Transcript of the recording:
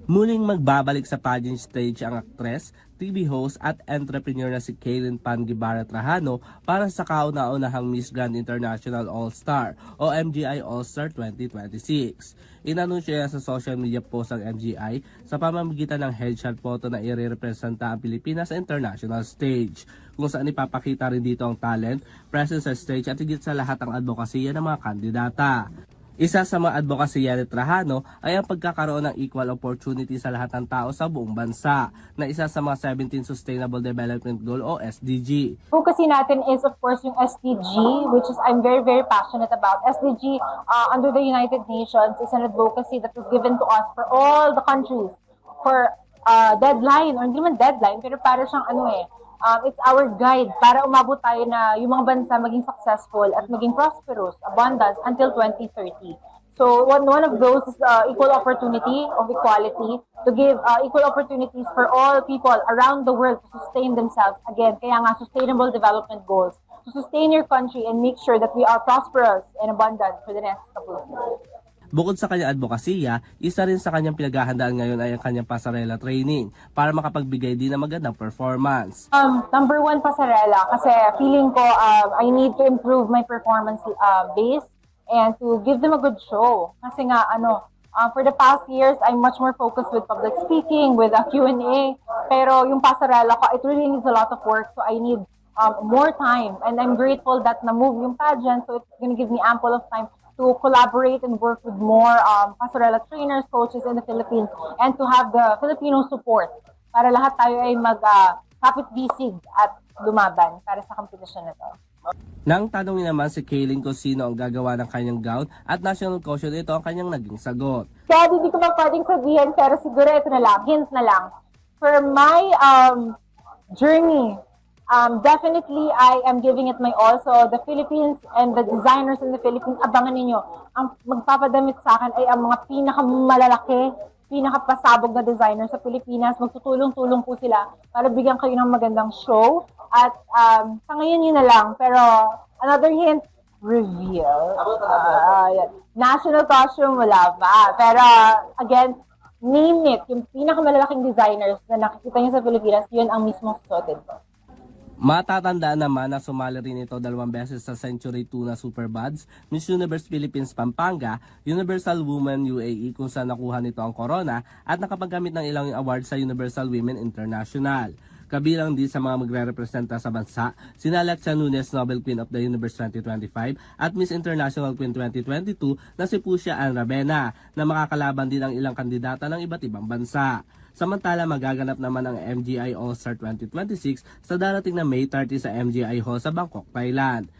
Muling magbabalik sa pageant stage ang aktres, TV host at entrepreneur na si Kaylin Pangibarra-Trajano para sa kauna-unahang Miss Grand International All-Star o MGI All-Star 2026. Inanunsyo niya sa social media post ang MGI sa pamamagitan ng headshot photo na irerepresenta ang Pilipinas sa international stage, kung saan ipapakita rin dito ang talent, presence sa stage at higit sa lahat ang advokasya ng mga kandidata. Isa sa mga advokasya ni Trajano ay ang pagkakaroon ng equal opportunity sa lahat ng tao sa buong bansa, na isa sa mga 17 Sustainable Development Goal o SDG. Advocacy natin is of course yung SDG, which is I'm very, very passionate about. SDG under the United Nations is an advocacy that was given to us for all the countries for deadline, or hindi naman deadline, pero para siyang it's our guide para umabot tayo na yung mga bansa maging successful at maging prosperous, abundance until 2030. So one of those is equal opportunity of equality, to give equal opportunities for all people around the world to sustain themselves. Again, kaya nga sustainable development goals, to sustain your country and make sure that we are prosperous and abundant for the next couple of years. Bukod sa kanyang advokasya, isa rin sa kanyang pinaghahandaan ngayon ay ang kanyang pasarela training para makapagbigay din ng magandang performance. Number one, pasarela, kasi feeling ko I need to improve my performance base and to give them a good show. Kasi nga, for the past years, I'm much more focused with public speaking, with Q&A, pero yung pasarela ko, it really needs a lot of work, so I need more time. And I'm grateful that na-move yung pageant, so it's gonna give me ample of time to collaborate and work with more pasarela trainers, coaches in the Philippines, and to have the Filipino support para lahat tayo ay kapit-bisig at lumaban para sa competition na to. Nang tanongin naman si Kaylin kung sino ang gagawa ng kanyang gown at national caution, ito ang kanyang naging sagot. Kaya hindi ko pa pwedeng sabihin, pero siguro ito na lang, hint na lang. For my journey, definitely I am giving it my all. So the Philippines and the designers in the Philippines, abangan ninyo. Ang magpapadamit sa akin ay ang mga pinakamalalaki, pinakapasabog na designer sa Pilipinas. Magtutulong-tulong po sila para bigyan kayo ng magandang show. At sa ngayon yun na lang. Pero another hint, reveal. National costume, wala pa. Pero again, name it. Yung pinakamalalaking designers na nakikita niyo sa Pilipinas, yun ang mismong susuotin ko. Matatandaan naman na sumali rin ito 2 beses sa Century 2 na Superbuds, Miss Universe Philippines Pampanga, Universal Women UAE kung saan nakuha nito ang corona at nakapaggamit ng ilang awards sa Universal Women International. Kabilang din sa mga magre-representa sa bansa, sina Alexia Nunes, Nobel Queen of the Universe 2025 at Miss International Queen 2022 na si Pucia Ann Ravena, na makakalaban din ang ilang kandidata ng iba't ibang bansa. Samantala, magaganap naman ang MGI All-Star 2026 sa darating na May 30 sa MGI Hall sa Bangkok, Thailand.